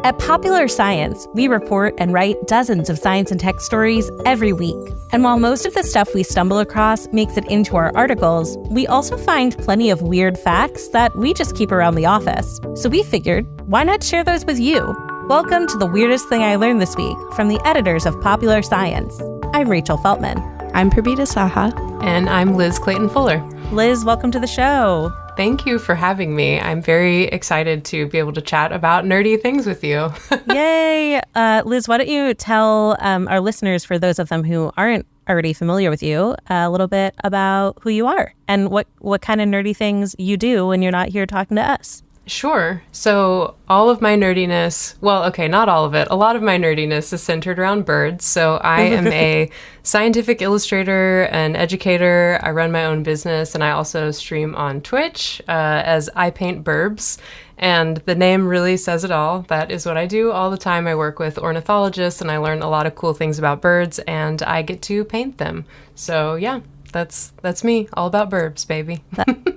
At Popular Science, we report and write dozens of science and tech stories every week. And while most of the stuff we stumble across makes it into our articles, we also find plenty of weird facts that we just keep around the office. So we figured, why not share those with you? Welcome to The Weirdest Thing I Learned This Week from the editors of Popular Science. I'm Rachel Feltman. I'm Purbita Saha. And I'm Liz Clayton Fuller. Liz, welcome to the show. Thank you for having me. I'm very excited to be able to chat about nerdy things with you. Yay! Liz, why don't you tell our listeners, for those of them who aren't already familiar with you, a little bit about who you are and what kind of nerdy things you do when you're not here talking to us. Sure. So all of my nerdiness, well, okay, not all of it. A lot of my nerdiness is centered around birds. So I am a scientific illustrator and educator. I run my own business, and I also stream on Twitch as I Paint Burbs. And the name really says it all. That is what I do all the time. I work with ornithologists, and I learn a lot of cool things about birds, and I get to paint them. So yeah. That's me, all about burbs, baby.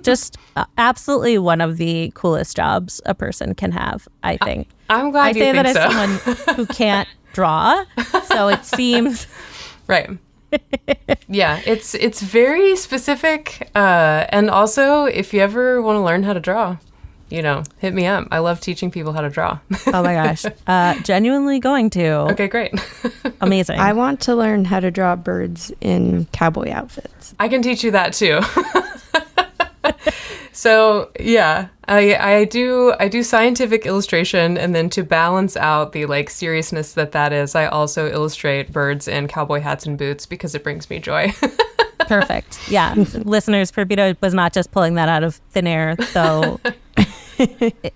Just absolutely one of the coolest jobs a person can have, I think. I'm glad you think so. I say that as someone who can't draw, so it seems... Right. Yeah, it's very specific. And also, if you ever want to learn how to draw, hit me up. I love teaching people how to draw. Oh my gosh. Genuinely going to. Okay, great. Amazing. I want to learn how to draw birds in cowboy outfits. I can teach you that too. So yeah, I do scientific illustration, and then to balance out the seriousness that is, I also illustrate birds in cowboy hats and boots because it brings me joy. Perfect. Yeah. Listeners, Purbita was not just pulling that out of thin air, so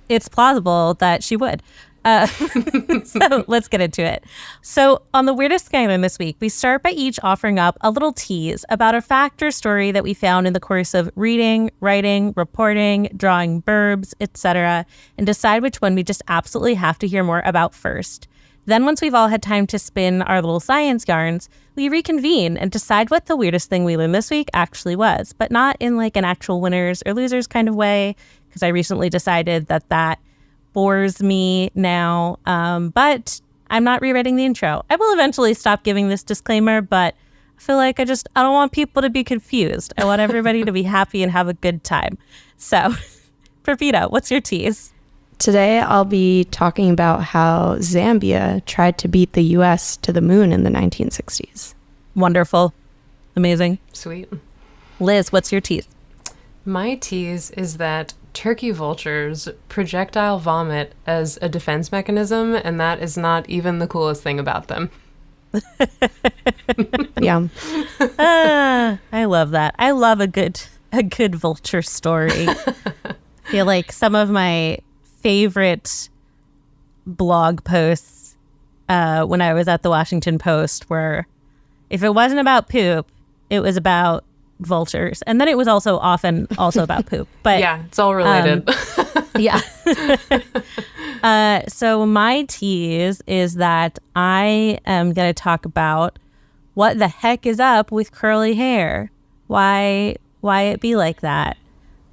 it's plausible that she would. So let's get into it. So on The Weirdest Thing I Learned This Week, we start by each offering up a little tease about a fact or story that we found in the course of reading, writing, reporting, drawing burbs, etc., and decide which one we just absolutely have to hear more about first. Then once we've all had time to spin our little science yarns, we reconvene and decide what the weirdest thing we learned this week actually was, but not in an actual winners or losers kind of way, because I recently decided that bores me now. But I'm not rewriting the intro. I will eventually stop giving this disclaimer, but I feel like I don't want people to be confused. I want everybody to be happy and have a good time. So, Purbita, what's your tease? Today, I'll be talking about how Zambia tried to beat the U.S. to the moon in the 1960s. Wonderful. Amazing. Sweet. Liz, what's your tease? My tease is that turkey vultures projectile vomit as a defense mechanism, and that is not even the coolest thing about them. Yeah. I love that. I love a good vulture story. I feel like some of my favorite blog posts when I was at the Washington Post were, if it wasn't about poop, it was about vultures, and then it was often about poop. But yeah, it's all related. Yeah. So my tease is that I am going to talk about what the heck is up with curly hair. Why it be like that?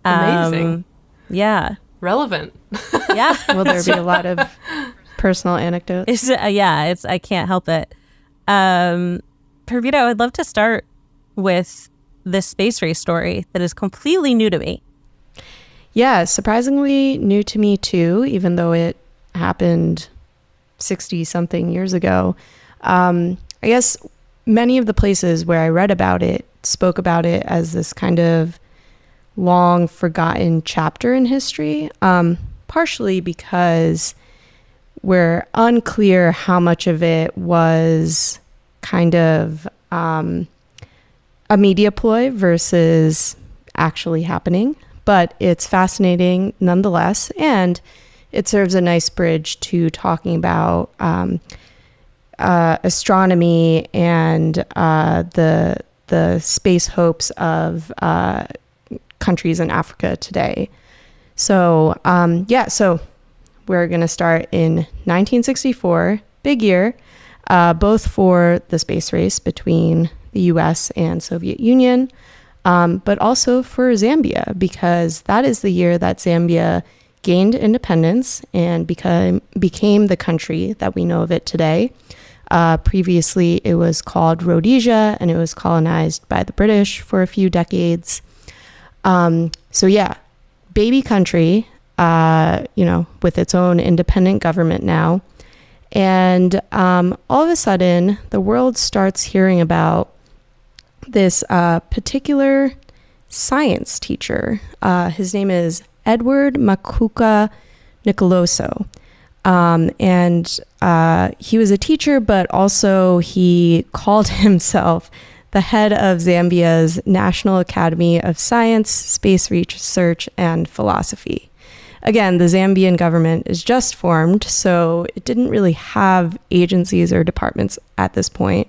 Amazing. Yeah. Relevant. Yeah. Will there be a lot of personal anecdotes? I can't help it. Purbita, I would love to start with this space race story that is completely new to me. Yeah, surprisingly new to me too, even though it happened 60-something years ago. I guess many of the places where I read about it spoke about it as this kind of long forgotten chapter in history, partially because we're unclear how much of it was kind of a media ploy versus actually happening. But it's fascinating nonetheless, and it serves a nice bridge to talking about astronomy and the space hopes of countries in Africa today. So so we're going to start in 1964, big year, both for the space race between the US and Soviet Union, but also for Zambia, because that is the year that Zambia gained independence and became the country that we know of it today. Previously, it was called Rhodesia, and it was colonized by the British for a few decades. So yeah, baby country, with its own independent government now. And all of a sudden, the world starts hearing about this particular science teacher. His name is Edward Makuka Nicoloso. And he was a teacher, but also he called himself the head of Zambia's National Academy of Science, Space Research, and Philosophy. Again, the Zambian government is just formed, so it didn't really have agencies or departments at this point.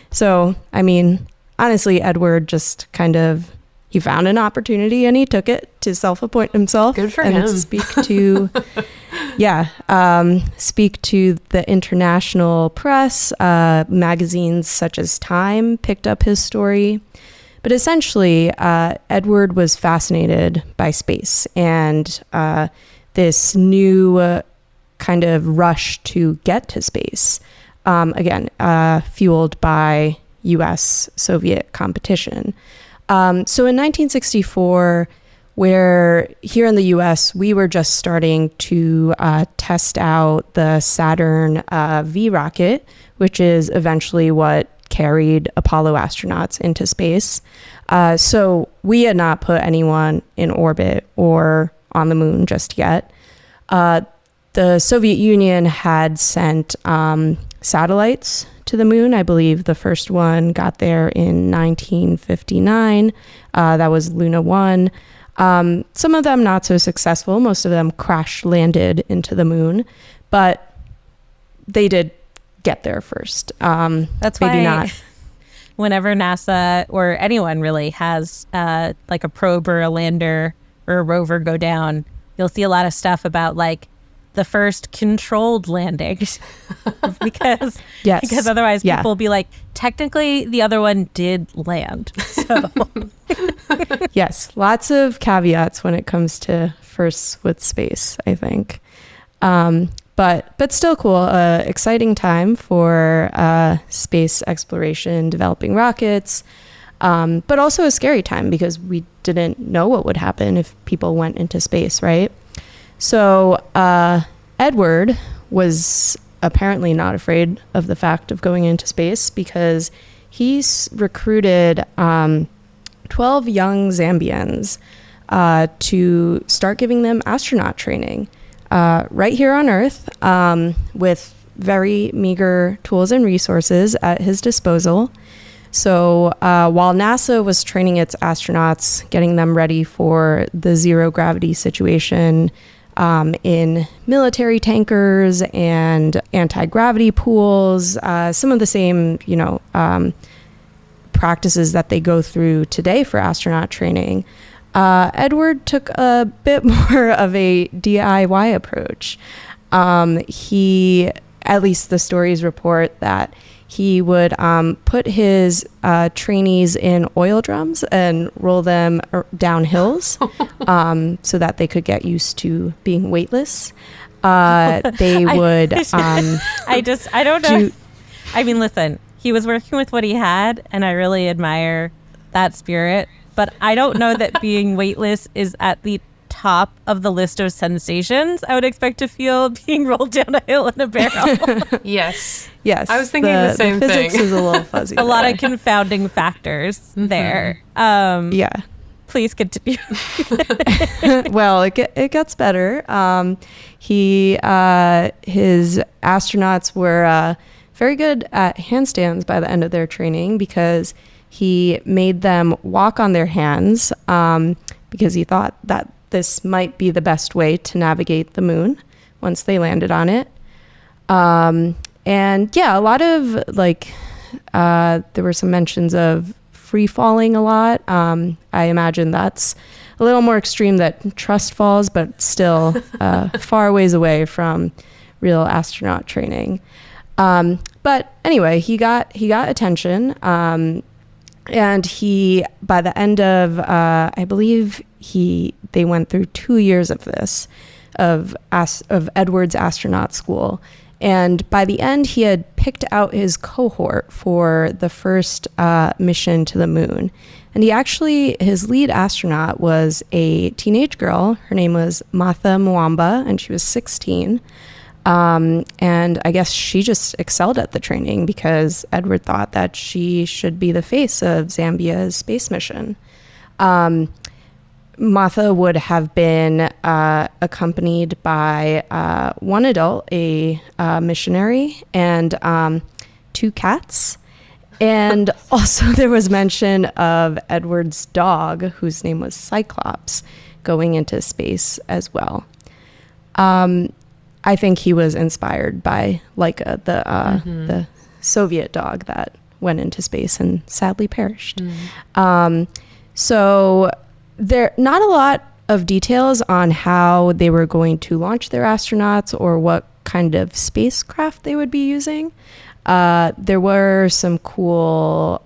So, I mean, honestly, Edward just he found an opportunity and he took it to self-appoint himself. Good for and him. Speak to the international press. Magazines such as Time picked up his story. But essentially, Edward was fascinated by space and this new kind of rush to get to space. Fueled by U.S.-Soviet competition. So in 1964, where here in the U.S., we were just starting to test out the Saturn V rocket, which is eventually what carried Apollo astronauts into space. So we had not put anyone in orbit or on the moon just yet. The Soviet Union had sent satellites to the moon. I believe the first one got there in 1959. That was Luna 1. Some of them not so successful. Most of them crash landed into the moon, but they did get there first. That's maybe why not. Whenever NASA or anyone really has like a probe or a lander or a rover go down, you'll see a lot of stuff about like the first controlled landings because otherwise people will be like, technically the other one did land. So yes, lots of caveats when it comes to firsts with space, I think. But still cool, exciting time for space exploration, developing rockets, but also a scary time because we didn't know what would happen if people went into space, right? So Edward was apparently not afraid of the fact of going into space because he's recruited 12 young Zambians to start giving them astronaut training right here on Earth with very meager tools and resources at his disposal. So while NASA was training its astronauts, getting them ready for the zero gravity situation in military tankers and anti-gravity pools, some of the same, practices that they go through today for astronaut training, Edward took a bit more of a DIY approach. He, at least the stories report that he would put his trainees in oil drums and roll them down hills so that they could get used to being weightless. They would... I don't know. I mean, listen, he was working with what he had, and I really admire that spirit. But I don't know that being weightless is at the top of the list of sensations I would expect to feel being rolled down a hill in a barrel. Yes. Yes. I was thinking the same the physics thing. is a little fuzzy. A lot of confounding factors there. Yeah. Please continue. Well, it gets better. His astronauts were very good at handstands by the end of their training because he made them walk on their hands because he thought that this might be the best way to navigate the moon once they landed on it. And yeah, a lot of there were some mentions of free falling a lot. I imagine that's a little more extreme than trust falls, but still far ways away from real astronaut training. But anyway, he got attention. And he, by the end of, I believe they went through 2 years of this, of Edward's astronaut school. And by the end, he had picked out his cohort for the first mission to the moon. And his lead astronaut was a teenage girl. Her name was Martha Mwamba, and she was 16. And I guess she just excelled at the training because Edward thought that she should be the face of Zambia's space mission. Martha would have been accompanied by one adult, a missionary, and 2 cats. And also there was mention of Edward's dog, whose name was Cyclops, going into space as well. I think he was inspired by Laika, the Soviet dog that went into space and sadly perished. So there not a lot of details on how they were going to launch their astronauts or what kind of spacecraft they would be using. There were some cool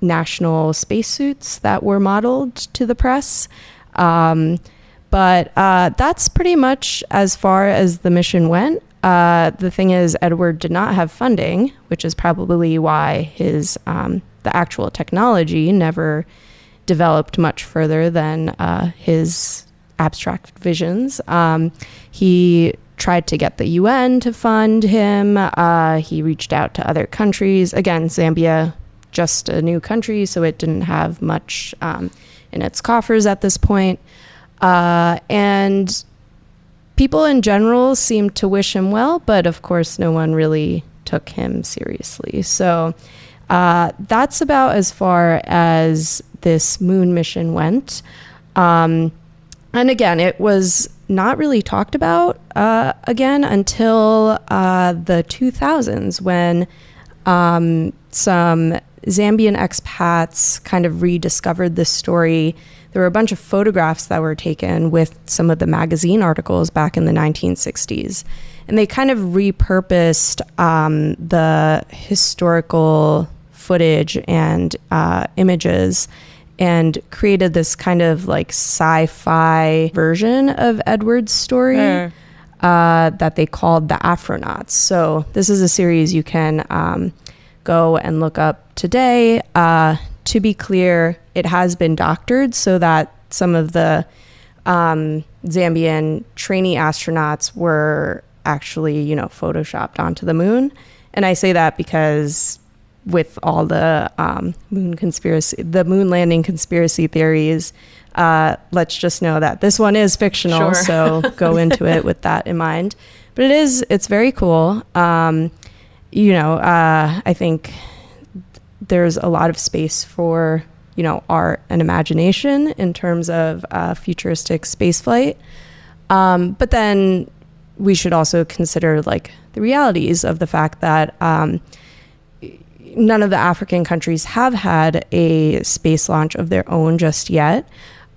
national spacesuits that were modeled to the press. But that's pretty much as far as the mission went. The thing is, Edward did not have funding, which is probably why his the actual technology never developed much further than his abstract visions. He tried to get the UN to fund him. He reached out to other countries. Again, Zambia, just a new country, so it didn't have much in its coffers at this point. And people in general seemed to wish him well, but of course no one really took him seriously. So that's about as far as this moon mission went. And again, it was not really talked about again until the 2000s when some Zambian expats kind of rediscovered this story. There were a bunch of photographs that were taken with some of the magazine articles back in the 1960s. And they kind of repurposed the historical footage and images and created this kind of like sci-fi version of Edward's story that they called the Afronauts. So this is a series you can go and look up today. To be clear, it has been doctored so that some of the Zambian trainee astronauts were actually, photoshopped onto the moon. And I say that because with all the moon landing conspiracy theories, let's just know that this one is fictional. Sure. So go into it with that in mind. But it's very cool. I think there's a lot of space for, art and imagination in terms of futuristic spaceflight. But then we should also consider like the realities of the fact that none of the African countries have had a space launch of their own just yet.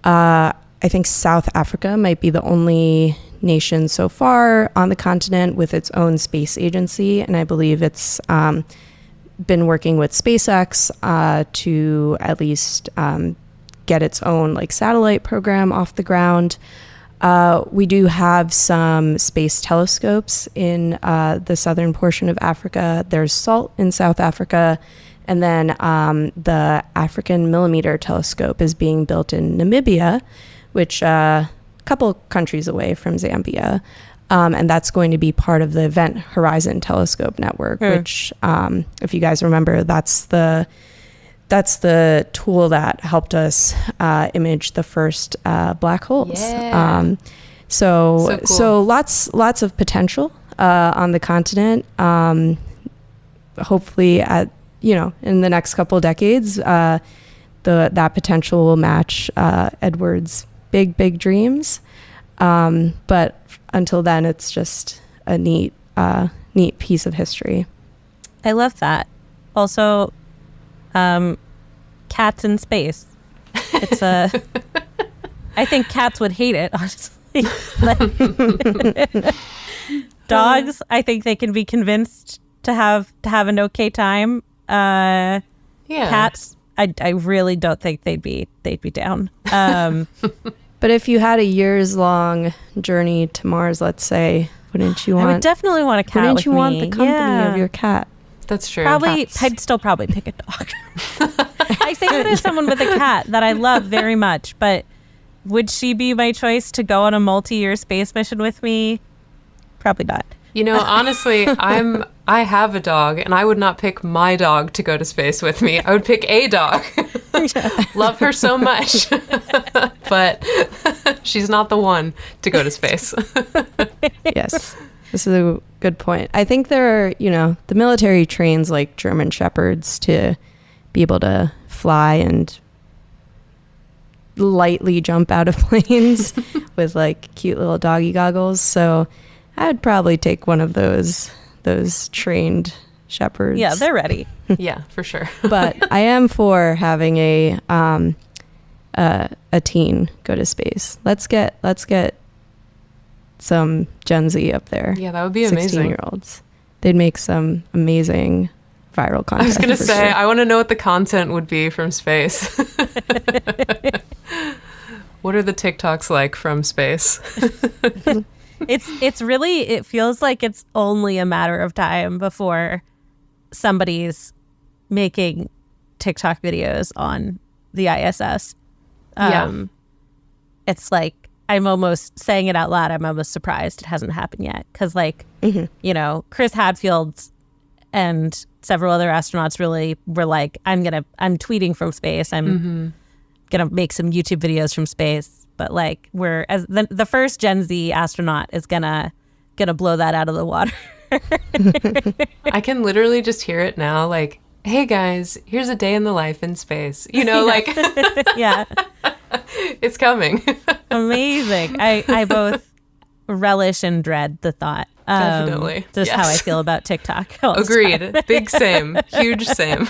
I think South Africa might be the only nation so far on the continent with its own space agency, and I believe it's been working with SpaceX to at least get its own like satellite program off the ground. We do have some space telescopes in the southern portion of Africa. There's SALT in South Africa. And then the African Millimeter Telescope is being built in Namibia, which a couple countries away from Zambia. And that's going to be part of the Event Horizon Telescope Network, which, if you guys remember, that's the tool that helped us image the first black holes. Yeah. So cool. So lots of potential on the continent. Hopefully, in the next couple of decades, that potential will match Edward's big dreams. But until then, it's just a neat piece of history. I love that. Also, cats in space. It's I think cats would hate it, honestly. Dogs, I think they can be convinced to have an okay time. Yeah. Cats, I really don't think they'd be down. But if you had a years-long journey to Mars, let's say, wouldn't you want? I would definitely want a cat. Wouldn't with you me. want the company of your cat? That's true. Probably, Cats. I'd still probably pick a dog. I say that as someone with a cat that I love very much, but would she be my choice to go on a multi-year space mission with me? Probably not. You know, honestly, I have a dog, and I would not pick my dog to go to space with me. I would pick a dog. Love her so much. But she's not the one to go to space. Yes. This is a good point. I think there are, the military trains like German shepherds to be able to fly and lightly jump out of planes with like cute little doggy goggles. So I would probably take one of those trained shepherds. Yeah, they're ready. Yeah, for sure. But I am for having a teen go to space. Let's get some Gen Z up there. Yeah, that would be amazing. 16-year-olds. They'd make some amazing viral content. I was going to say, sure. I want to know what the content would be from space. What are the TikToks like from space? It's really, it feels like it's only a matter of time before somebody's making TikTok videos on the ISS. It's like, I'm almost saying it out loud. I'm almost surprised it hasn't happened yet. Because Chris Hadfield and several other astronauts really were like, I'm tweeting from space. I'm going to make some YouTube videos from space. But like the first Gen Z astronaut is gonna blow that out of the water. I can literally just hear it now. Like, hey guys, here's a day in the life in space. Like, yeah, it's coming. Amazing. I both relish and dread the thought. Definitely. Just how I feel about TikTok. Agreed. Big same. Huge same.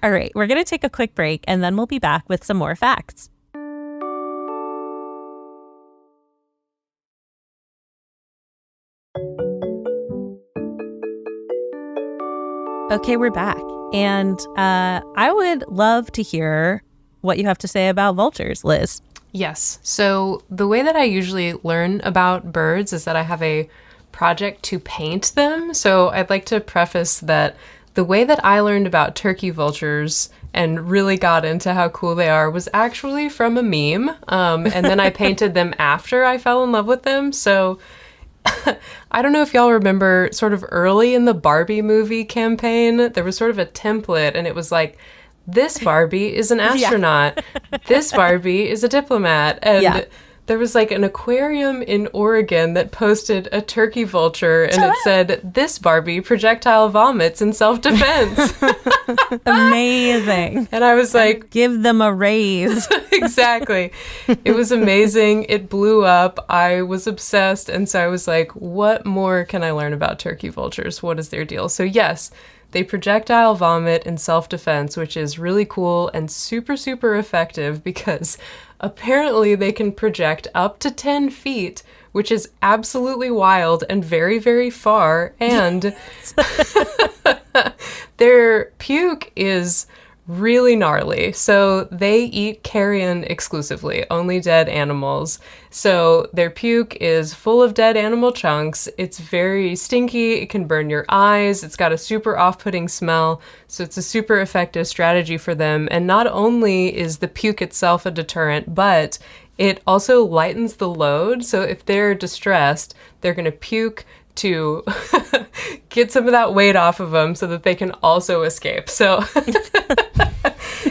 All right, we're gonna take a quick break and then we'll be back with some more facts. Okay, we're back. And I would love to hear what you have to say about vultures, Liz. Yes. So the way that I usually learn about birds is that I have a project to paint them. So I'd like to preface that the way that I learned about turkey vultures and really got into how cool they are was actually from a meme. And then I painted them after I fell in love with them. So I don't know if y'all remember sort of early in the Barbie movie campaign, there was sort of a template and it was like, this Barbie is an astronaut. Yeah. This Barbie is a diplomat. And there was like an aquarium in Oregon that posted a turkey vulture and it said, this Barbie projectile vomits in self-defense. Amazing. And I was like, give them a raise. Exactly. It was amazing. It blew up. I was obsessed. And so I was like, what more can I learn about turkey vultures? What is their deal? So yes, they projectile vomit in self-defense, which is really cool and super, super effective because apparently they can project up to 10 feet, which is absolutely wild and very, very far. And their puke is really gnarly. So they eat carrion exclusively, only dead animals. So their puke is full of dead animal chunks. It's very stinky. It can burn your eyes. It's got a super off-putting smell. So it's a super effective strategy for them. And not only is the puke itself a deterrent, but it also lightens the load. So if they're distressed, they're going to puke to get some of that weight off of them so that they can also escape. So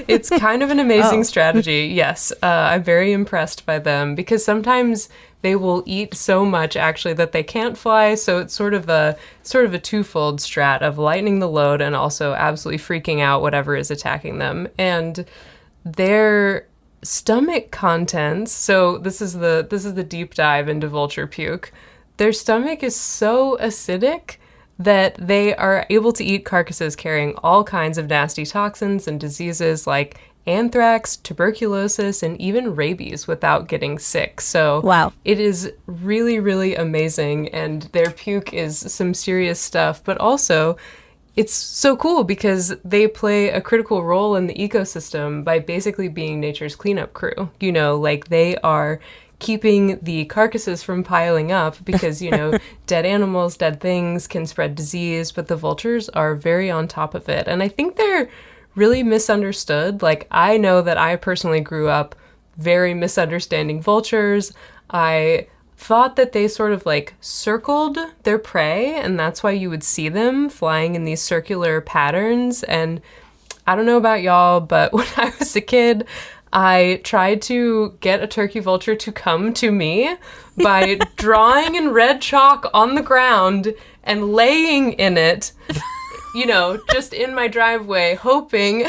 it's kind of an amazing strategy. Yes, I'm very impressed by them because sometimes they will eat so much actually that they can't fly. So it's sort of a twofold strat of lightening the load and also absolutely freaking out whatever is attacking them. And their stomach contents. So this is the deep dive into vulture puke. Their stomach is so acidic that they are able to eat carcasses carrying all kinds of nasty toxins and diseases like anthrax, tuberculosis, and even rabies without getting sick. So wow. It is really, really amazing. And their puke is some serious stuff, but also it's so cool because they play a critical role in the ecosystem by basically being nature's cleanup crew. You know, like they are keeping the carcasses from piling up because, you know, dead animals, dead things can spread disease, but the vultures are very on top of it. And I think they're really misunderstood. Like, I know that I personally grew up very misunderstanding vultures. I thought that they sort of like circled their prey, and that's why you would see them flying in these circular patterns. And I don't know about y'all, but when I was a kid, I tried to get a turkey vulture to come to me by drawing in red chalk on the ground and laying in it, you know, just in my driveway, hoping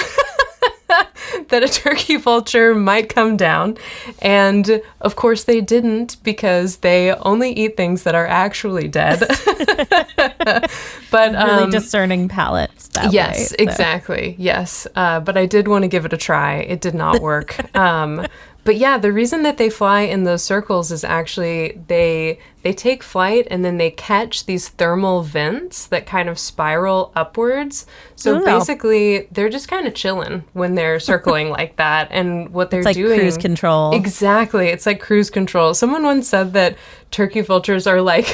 that a turkey vulture might come down. And of course they didn't, because they only eat things that are actually dead. But really discerning palates that yes, way. So. Exactly. Yes. But I did want to give it a try. It did not work. But yeah, the reason that they fly in those circles is actually they take flight and then they catch these thermal vents that kind of spiral upwards. So basically, they're just kind of chilling when they're circling like that. And what they're doing... It's like cruise control. Exactly. It's like cruise control. Someone once said that turkey vultures are like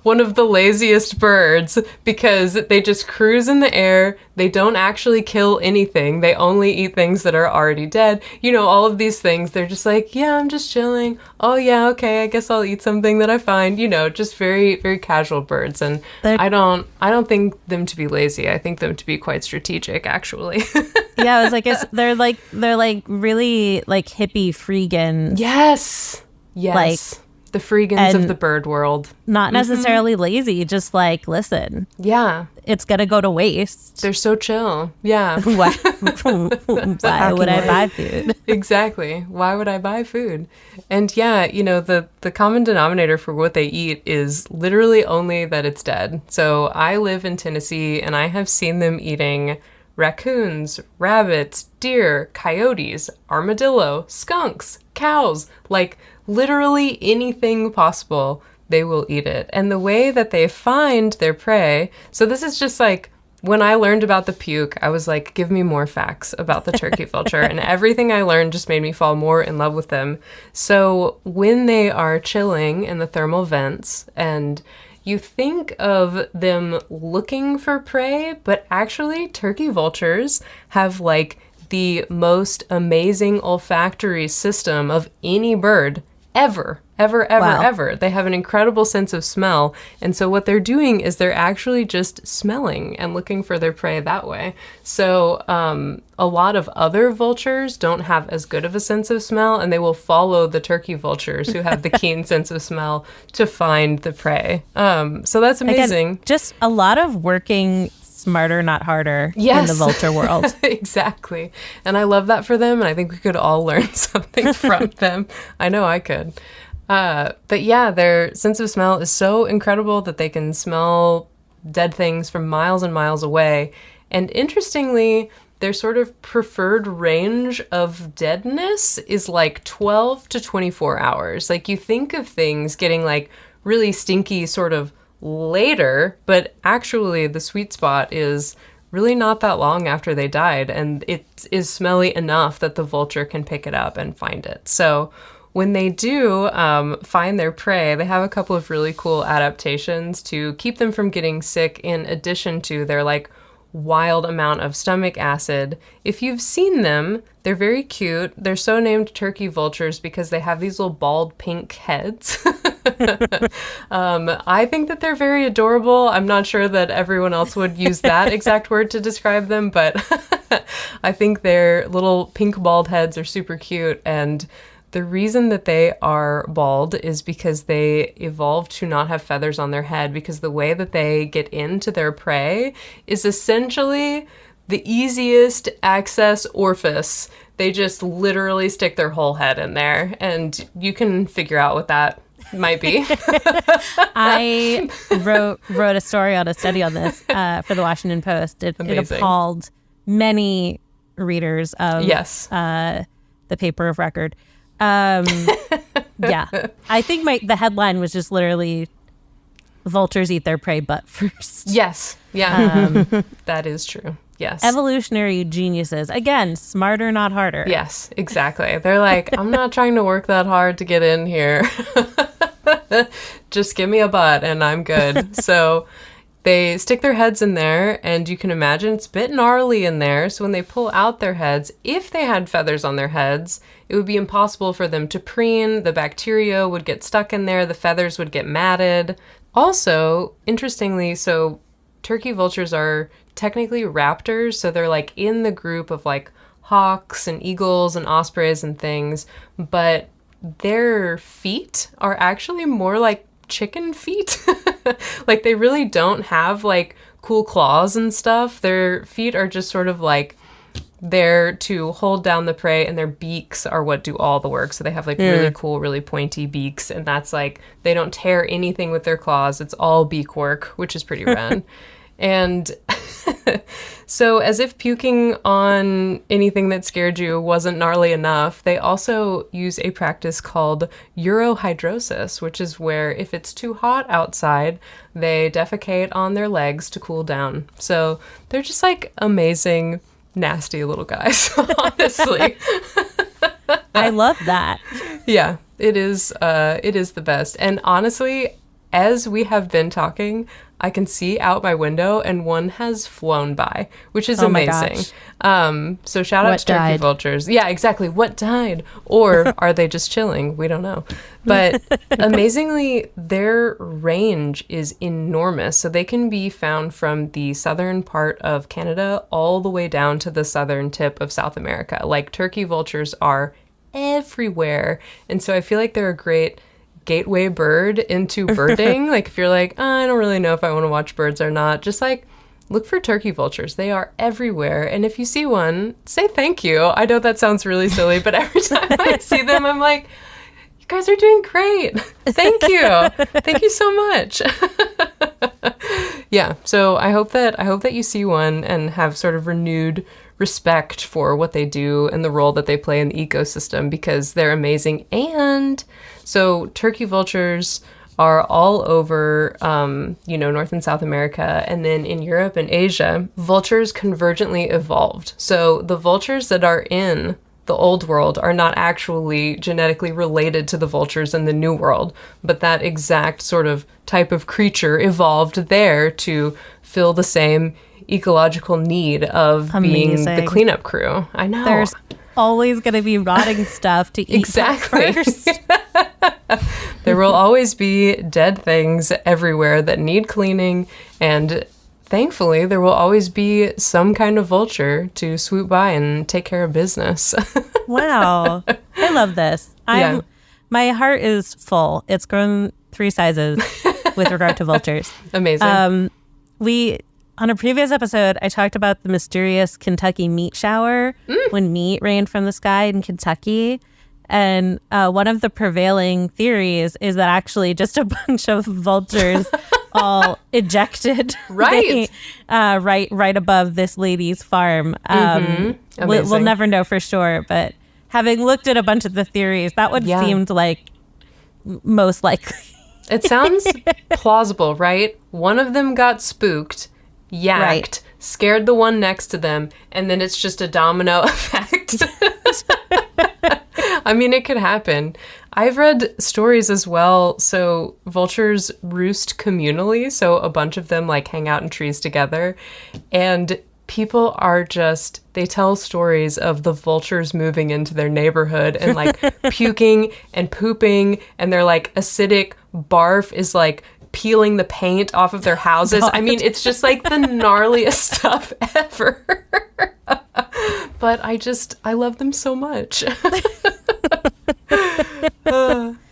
one of the laziest birds because they just cruise in the air. They don't actually kill anything. They only eat things that are already dead. You know, all of these things, they're just like, yeah, I'm just chilling. Oh, yeah, okay, I guess I'll eat something that I find. You know, just very, very casual birds. And I don't think them to be lazy. I think them to be quite strategic, actually. Yeah, I was like, they're like really like hippie freegan. Yes. Like, the freegans of the bird world. Not necessarily lazy, just like, listen. Yeah. It's going to go to waste. They're so chill. Yeah. Why would I buy food? Exactly. Why would I buy food? And yeah, you know, the common denominator for what they eat is literally only that it's dead. So I live in Tennessee and I have seen them eating raccoons, rabbits, deer, coyotes, armadillo, skunks, cows, like literally anything possible, they will eat it. And the way that they find their prey, so this is just like, when I learned about the puke, I was like, give me more facts about the turkey vulture. And everything I learned just made me fall more in love with them. So when they are chilling in the thermal vents, and you think of them looking for prey, but actually turkey vultures have like the most amazing olfactory system of any bird ever. Wow. They have an incredible sense of smell. And so what they're doing is they're actually just smelling and looking for their prey that way. So a lot of other vultures don't have as good of a sense of smell, and they will follow the turkey vultures who have the keen sense of smell to find the prey. So that's amazing. Again, just a lot of working smarter, not harder in the vulture world. Exactly. And I love that for them. And I think we could all learn something from them. I know I could. But yeah, their sense of smell is so incredible that they can smell dead things from miles and miles away. And interestingly, their sort of preferred range of deadness is like 12 to 24 hours. Like, you think of things getting like really stinky sort of later, but actually the sweet spot is really not that long after they died, and it is smelly enough that the vulture can pick it up and find it. So when they do find their prey, they have a couple of really cool adaptations to keep them from getting sick, in addition to their like wild amount of stomach acid. If you've seen them, they're very cute. They're so named turkey vultures because they have these little bald pink heads. I think that they're very adorable. I'm not sure that everyone else would use that exact word to describe them, but I think their little pink bald heads are super cute. And the reason that they are bald is because they evolved to not have feathers on their head, because the way that they get into their prey is essentially the easiest access orifice. They just literally stick their whole head in there, and you can figure out what that might be. I wrote a story on a study on this for the Washington Post. It appalled many readers of the paper of record. Yeah, I think the headline was just literally vultures eat their prey butt first. Yes. Yeah. That is true. Yes. Evolutionary geniuses. Again, smarter, not harder. Yes, exactly. They're like, I'm not trying to work that hard to get in here. Just give me a butt and I'm good. So they stick their heads in there, and you can imagine it's a bit gnarly in there. So when they pull out their heads, if they had feathers on their heads, it would be impossible for them to preen. The bacteria would get stuck in there. The feathers would get matted. Also, interestingly, so turkey vultures are technically raptors. So they're like in the group of like hawks and eagles and ospreys and things. But their feet are actually more like chicken feet. Like they really don't have like cool claws and stuff. Their feet are just sort of like there to hold down the prey, and their beaks are what do all the work. So they have like really cool, really pointy beaks, and that's like they don't tear anything with their claws. It's all beak work, which is pretty rad. And so as if puking on anything that scared you wasn't gnarly enough, they also use a practice called urohydrosis, which is where if it's too hot outside, they defecate on their legs to cool down. So they're just like amazing, nasty little guys, honestly. I love that. Yeah, it is the best. And honestly, as we have been talking, I can see out my window and one has flown by, which is amazing. So shout out to turkey vultures. Yeah, exactly. What died? Or are they just chilling? We don't know. But amazingly, their range is enormous. So they can be found from the southern part of Canada all the way down to the southern tip of South America. Like turkey vultures are everywhere. And so I feel like they're a great gateway bird into birding. Like if you're like, oh, I don't really know if I want to watch birds or not, just like look for turkey vultures. They are everywhere. And if you see one, say thank you. I know that sounds really silly, but every time I see them, I'm like, you guys are doing great. Thank you. Thank you so much. Yeah. So I hope that you see one and have sort of renewed respect for what they do and the role that they play in the ecosystem, because they're amazing. And so turkey vultures are all over, North and South America. And then in Europe and Asia, vultures convergently evolved. So the vultures that are in the old world are not actually genetically related to the vultures in the new world, but that exact sort of type of creature evolved there to fill the same ecological need of being the cleanup crew. I know. There's always going to be rotting stuff to eat. Exactly. First. There will always be dead things everywhere that need cleaning, and thankfully there will always be some kind of vulture to swoop by and take care of business. Wow. I love this. My heart is full. It's grown 3 sizes with regard to vultures. Amazing. On a previous episode, I talked about the mysterious Kentucky meat shower when meat rained from the sky in Kentucky. And one of the prevailing theories is that actually just a bunch of vultures all ejected right above this lady's farm. We'll never know for sure, but having looked at a bunch of the theories, that would seem like most likely. It sounds plausible, right? One of them got spooked, yacked, scared the one next to them, and then it's just a domino effect. I mean, it could happen. I've read stories as well. So vultures roost communally. So a bunch of them like hang out in trees together. And people are they tell stories of the vultures moving into their neighborhood and like puking and pooping. And their like acidic barf is like peeling the paint off of their houses. God. I mean, it's just like the gnarliest stuff ever. But I love them so much.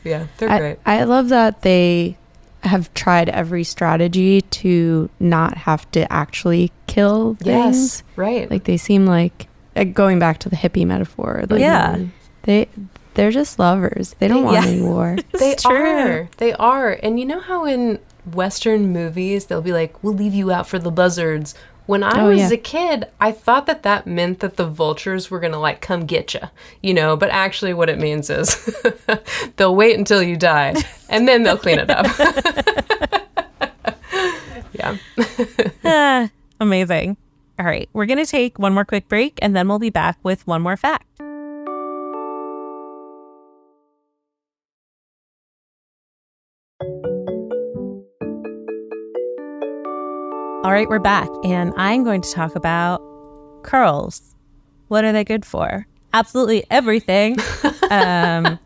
Yeah, they're great. I love that they have tried every strategy to not have to actually kill things. Yes, right. Like they seem like going back to the hippie metaphor. Like, they're just lovers. They don't want any war. They are. And you know how in Western movies they'll be like, "We'll leave you out for the buzzards." When I was a kid, I thought that meant that the vultures were going to like come get you, but actually what it means is they'll wait until you die and then they'll clean it up. Amazing. All right, we're going to take one more quick break, and then we'll be back with one more fact. All right, we're back, and I'm going to talk about curls. What are they good for? Absolutely everything. Say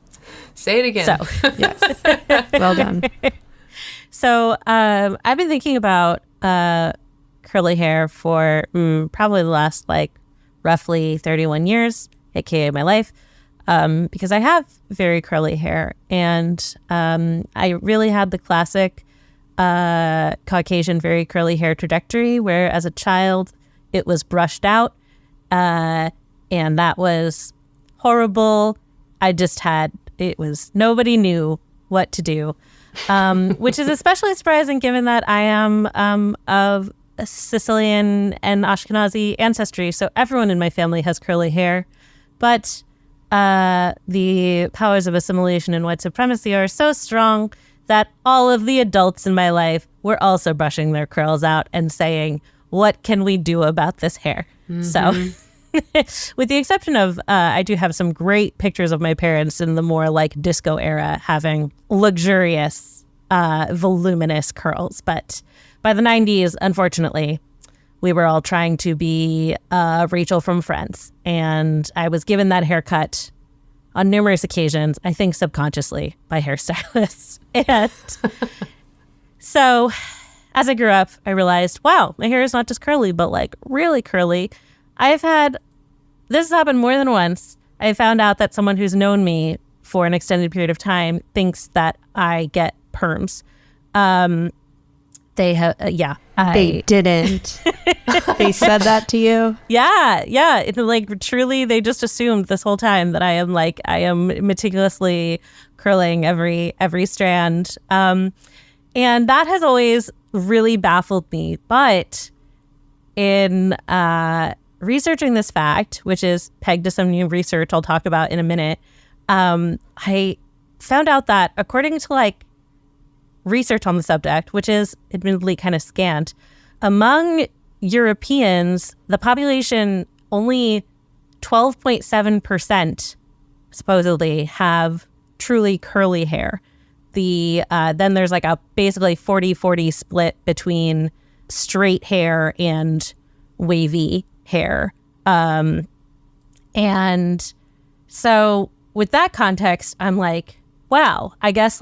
it again. So, Yes. Well done. So I've been thinking about curly hair for probably the last roughly 31 years, aka my life, because I have very curly hair, and I really had the classic Caucasian very curly hair trajectory, where as a child it was brushed out, and that was horrible. Nobody knew what to do, which is especially surprising given that I am of Sicilian and Ashkenazi ancestry, so everyone in my family has curly hair. But the powers of assimilation and white supremacy are so strong that all of the adults in my life were also brushing their curls out and saying, what can we do about this hair? So with the exception of, I do have some great pictures of my parents in the more disco era having luxurious, voluminous curls. But by the 90s, unfortunately, we were all trying to be Rachel from Friends. And I was given that haircut on numerous occasions, I think subconsciously, by hairstylists. And so as I grew up, I realized, wow, my hair is not just curly, but really curly. This has happened more than once. I found out that someone who's known me for an extended period of time thinks that I get perms. They have, They didn't. They said that to you? Yeah. It, truly, they just assumed this whole time that I am meticulously curling every strand. And that has always really baffled me. But in researching this fact, which is pegged to some new research I'll talk about in a minute, I found out that according to research on the subject, which is admittedly kind of scant, among Europeans, the population, only 12.7% supposedly have truly curly hair. Then there's a basically 40-40 split between straight hair and wavy hair. And so with that context, I'm wow, I guess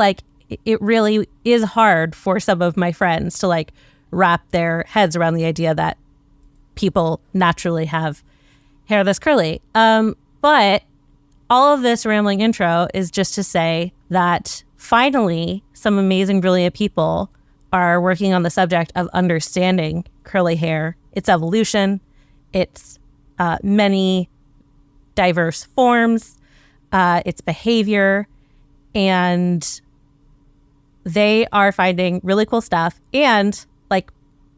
it really is hard for some of my friends to wrap their heads around the idea that people naturally have hair that's curly. But all of this rambling intro is just to say that finally some amazing, brilliant people are working on the subject of understanding curly hair, its evolution, its many diverse forms, its behavior, and they are finding really cool stuff. And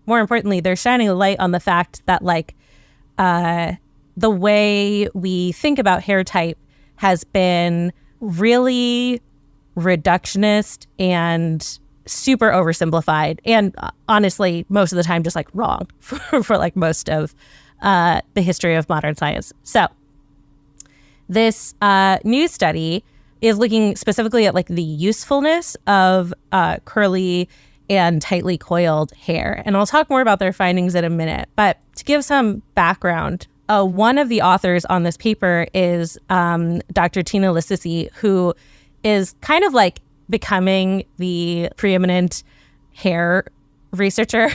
more importantly, they're shining a light on the fact that the way we think about hair type has been really reductionist and super oversimplified, and honestly most of the time just wrong for most of the history of modern science. So this new study is looking specifically at the usefulness of curly and tightly coiled hair. And I'll talk more about their findings in a minute. But to give some background, one of the authors on this paper is Dr. Tina Lasisi, who is kind of becoming the preeminent hair researcher.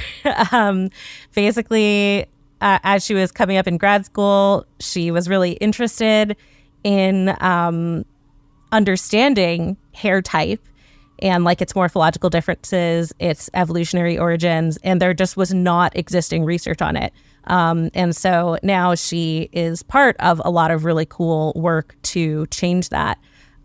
Basically, as she was coming up in grad school, she was really interested in understanding hair type and its morphological differences, its evolutionary origins, and there just was not existing research on it. And so now she is part of a lot of really cool work to change that.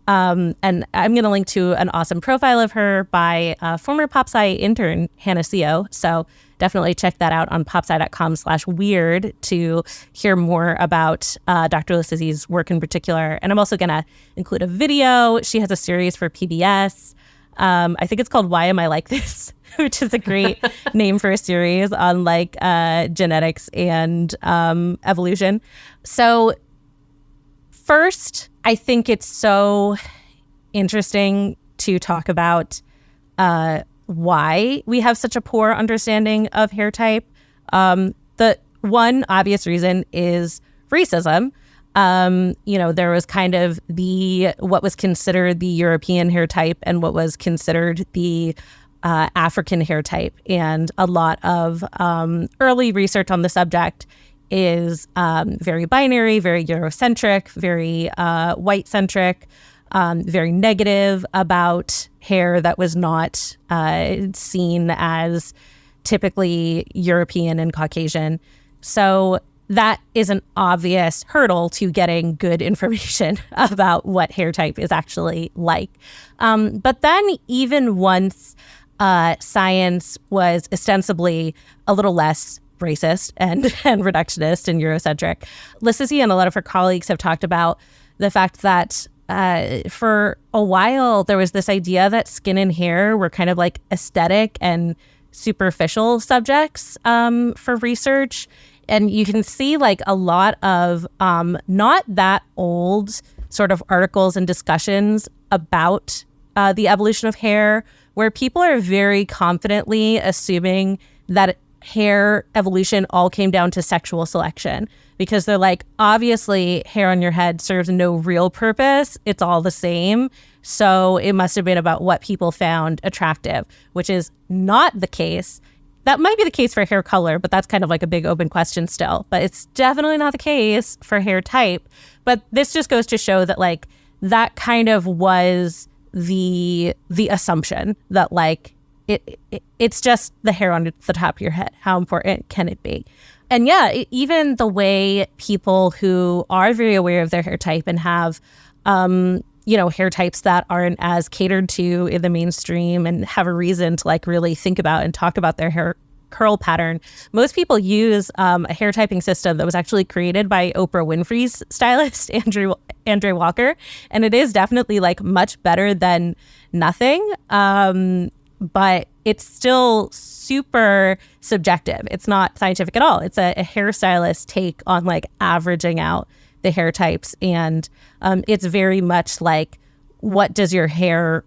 And I'm going to link to an awesome profile of her by former PopSci intern Hannah Seo. So definitely check that out on popsci.com/weird to hear more about Dr. Lasisi's work in particular. And I'm also going to include a video. She has a series for PBS. I think it's called Why Am I Like This? which is a great name for a series on like genetics and evolution. So first, I think it's so interesting to talk about why we have such a poor understanding of hair type. The one obvious reason is racism. There was kind of what was considered the European hair type and what was considered the African hair type. And a lot of early research on the subject is very binary, very Eurocentric, very white-centric, very negative about hair that was not seen as typically European and Caucasian. So that is an obvious hurdle to getting good information about what hair type is actually like. But then even once science was ostensibly a little less racist and reductionist and Eurocentric, Lissy and a lot of her colleagues have talked about the fact that for a while there was this idea that skin and hair were kind of like aesthetic and superficial subjects for research. And you can see like a lot of not that old sort of articles and discussions about the evolution of hair, where people are very confidently assuming that hair evolution all came down to sexual selection, because they're like, obviously hair on your head serves no real purpose. It's all the same. So it must have been about what people found attractive, which is not the case. That might be the case for hair color, but that's kind of like a big open question still. But it's definitely not the case for hair type. But this just goes to show that like that kind of was the assumption that like it's just the hair on the top of your head. How important can it be? And yeah, even the way people who are very aware of their hair type and have hair types that aren't as catered to in the mainstream and have a reason to like really think about and talk about their hair curl pattern. Most people use a hair typing system that was actually created by Oprah Winfrey's stylist, Andre Walker. And it is definitely like much better than nothing. But it's still super subjective. It's not scientific at all. It's a hairstylist take on like averaging out the hair types. And it's very much like, what does your hair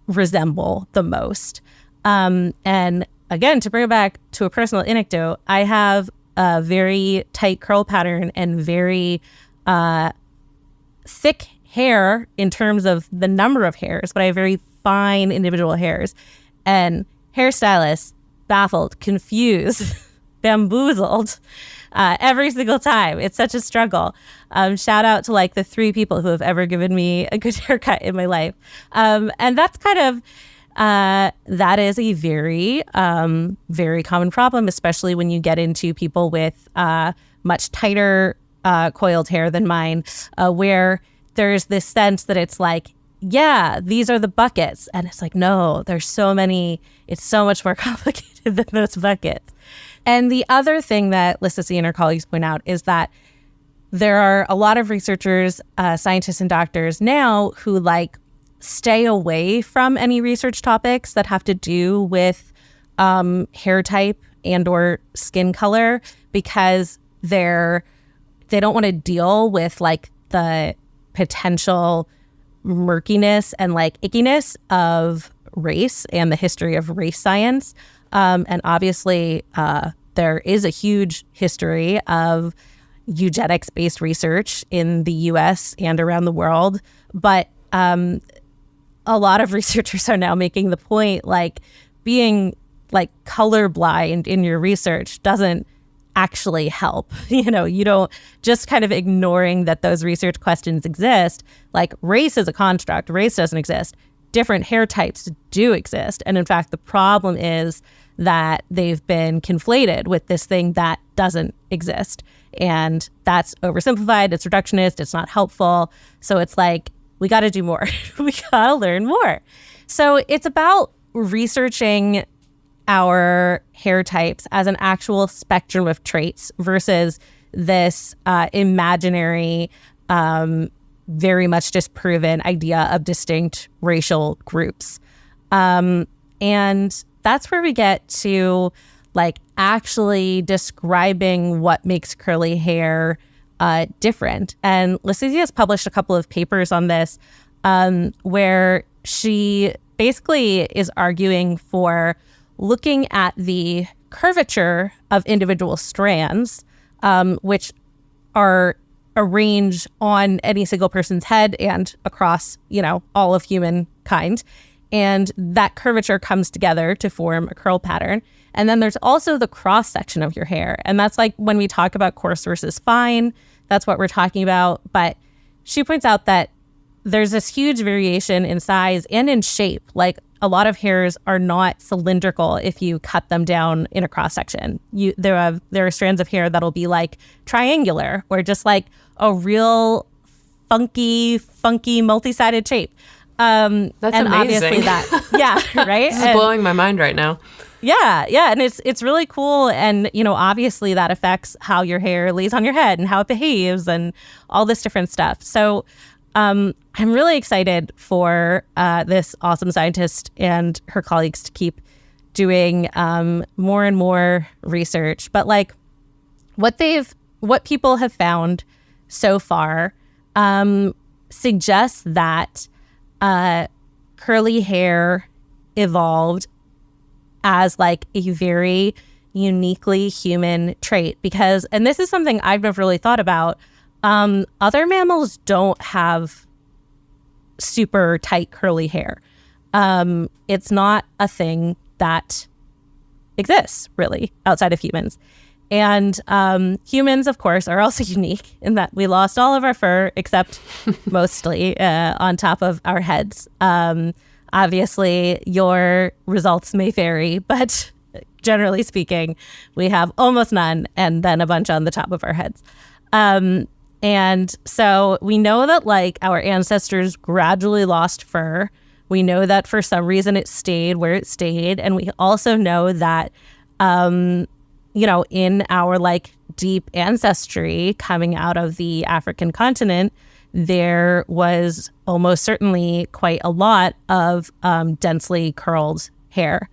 resemble the most? And again, to bring it back to a personal anecdote, I have a very tight curl pattern and very thick hair in terms of the number of hairs, but I have very fine individual hairs. And hairstylists baffled, confused, bamboozled every single time. It's such a struggle. Shout out to like the 3 people who have ever given me a good haircut in my life. And that's kind of, that is a very, very common problem, especially when you get into people with much tighter coiled hair than mine, where there's this sense that it's like, yeah, these are the buckets. And it's like, no, there's so many, it's so much more complicated than those buckets. And the other thing that Lissy and her colleagues point out is that there are a lot of researchers, scientists and doctors now who like stay away from any research topics that have to do with hair type and or skin color, because they don't want to deal with like the potential murkiness and like ickiness of race and the history of race science. And obviously, there is a huge history of eugenics-based research in the US and around the world. But a lot of researchers are now making the point, like, being like colorblind in your research doesn't actually help. You don't just kind of ignoring that those research questions exist. Like, race is a construct. Race doesn't exist. Different hair types do exist. And in fact, the problem is that they've been conflated with this thing that doesn't exist. And that's oversimplified. It's reductionist. It's not helpful. So it's like, we got to do more. We got to learn more. So it's about researching our hair types as an actual spectrum of traits versus this imaginary, very much disproven idea of distinct racial groups. And that's where we get to like actually describing what makes curly hair different. And Lizzie has published a couple of papers on this where she basically is arguing for looking at the curvature of individual strands, which are arranged on any single person's head and across, all of humankind. And that curvature comes together to form a curl pattern. And then there's also the cross section of your hair. And that's like when we talk about coarse versus fine, that's what we're talking about. But she points out that there's this huge variation in size and in shape. Like a lot of hairs are not cylindrical if you cut them down in a cross section. There are strands of hair that'll be like triangular or just like a real funky, multi-sided shape. That's and amazing. Obviously right? This is blowing my mind right now. Yeah, and it's really cool, and obviously that affects how your hair lays on your head and how it behaves and all this different stuff. So I'm really excited for this awesome scientist and her colleagues to keep doing more and more research. But like what people have found so far suggests that curly hair evolved as like a very uniquely human trait because, and this is something I've never really thought about, other mammals don't have super tight curly hair. It's not a thing that exists really outside of humans. And humans, of course, are also unique in that we lost all of our fur except mostly on top of our heads. Obviously, your results may vary, but generally speaking, we have almost none and then a bunch on the top of our heads. And so we know that like our ancestors gradually lost fur. We know that for some reason it stayed where it stayed. And we also know that, in our like deep ancestry coming out of the African continent, there was almost certainly quite a lot of densely curled hair.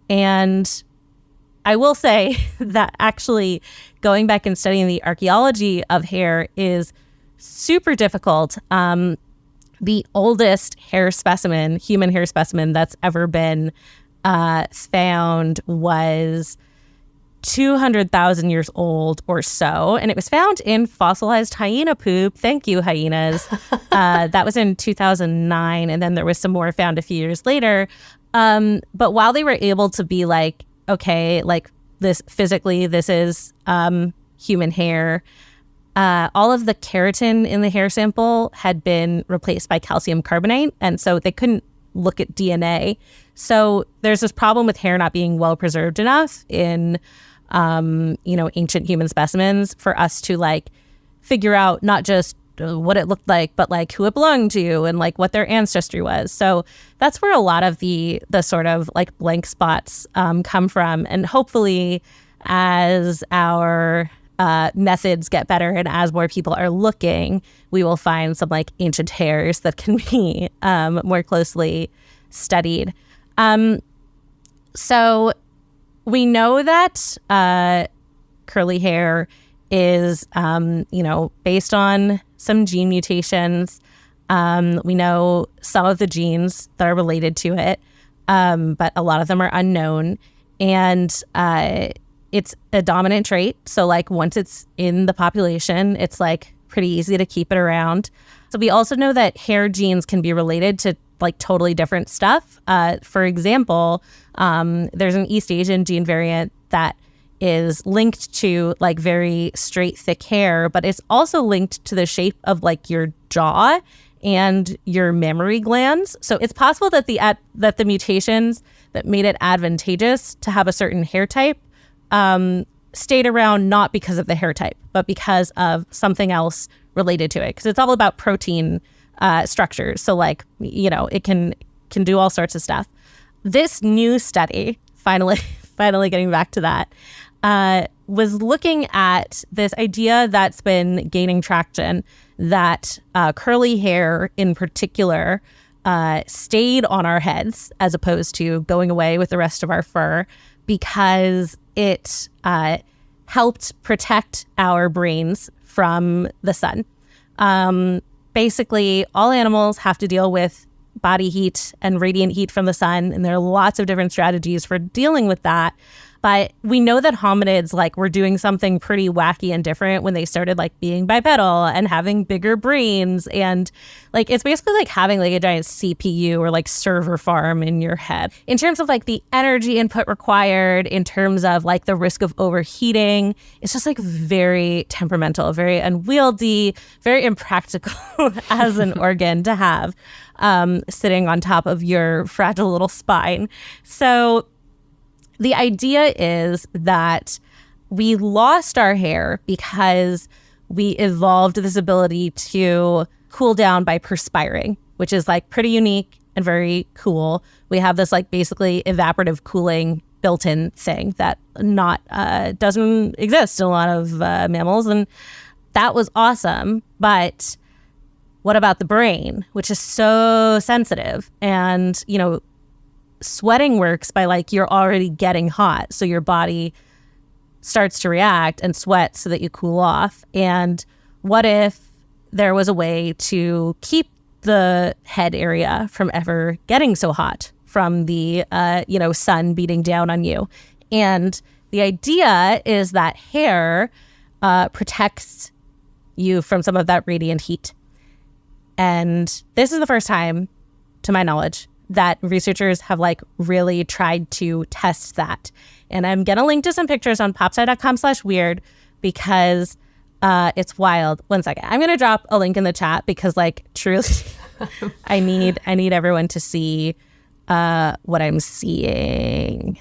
And I will say that actually going back and studying the archaeology of hair is super difficult. The oldest human hair specimen that's ever been found was 200,000 years old or so. And it was found in fossilized hyena poop. Thank you, hyenas. That was in 2009. And then there was some more found a few years later. But while they were able to be like, okay, like this physically, this is human hair, all of the keratin in the hair sample had been replaced by calcium carbonate. And so they couldn't look at DNA. So there's this problem with hair not being well preserved enough in ancient human specimens for us to like figure out not just what it looked like, but like who it belonged to and like what their ancestry was. So that's where a lot of the sort of like blank spots come from. And hopefully as our methods get better and as more people are looking, we will find some like ancient hairs that can be more closely studied. So we know that curly hair is, based on some gene mutations. We know some of the genes that are related to it, but a lot of them are unknown. And it's a dominant trait. So like once it's in the population, it's like pretty easy to keep it around. So we also know that hair genes can be related to like totally different stuff. For example, there's an East Asian gene variant that is linked to like very straight, thick hair, but it's also linked to the shape of like your jaw and your mammary glands. So it's possible that the mutations that made it advantageous to have a certain hair type stayed around not because of the hair type, but because of something else related to it. Because it's all about protein structures. So like, it can do all sorts of stuff. This new study, finally getting back to that, was looking at this idea that's been gaining traction that curly hair in particular stayed on our heads as opposed to going away with the rest of our fur because it helped protect our brains from the sun. Basically, all animals have to deal with body heat and radiant heat from the sun, and there are lots of different strategies for dealing with that. But we know that hominids were doing something pretty wacky and different when they started being bipedal and having bigger brains. And it's basically like having a giant CPU or server farm in your head. In terms of the energy input required, in terms of the risk of overheating, it's just very temperamental, very unwieldy, very impractical as an organ to have sitting on top of your fragile little spine. So the idea is that we lost our hair because we evolved this ability to cool down by perspiring, which is pretty unique and very cool. We have this basically evaporative cooling built-in thing that doesn't exist in a lot of mammals, and that was awesome. But what about the brain, which is so sensitive? And sweating works by you're already getting hot, so your body starts to react and sweat so that you cool off. And what if there was a way to keep the head area from ever getting so hot from the sun beating down on you? And the idea is that hair protects you from some of that radiant heat. And this is the first time, to my knowledge, that researchers have really tried to test that. And I'm going to link to some pictures on popsci.com/weird because it's wild. One second. I'm going to drop a link in the chat because truly I need everyone to see what I'm seeing.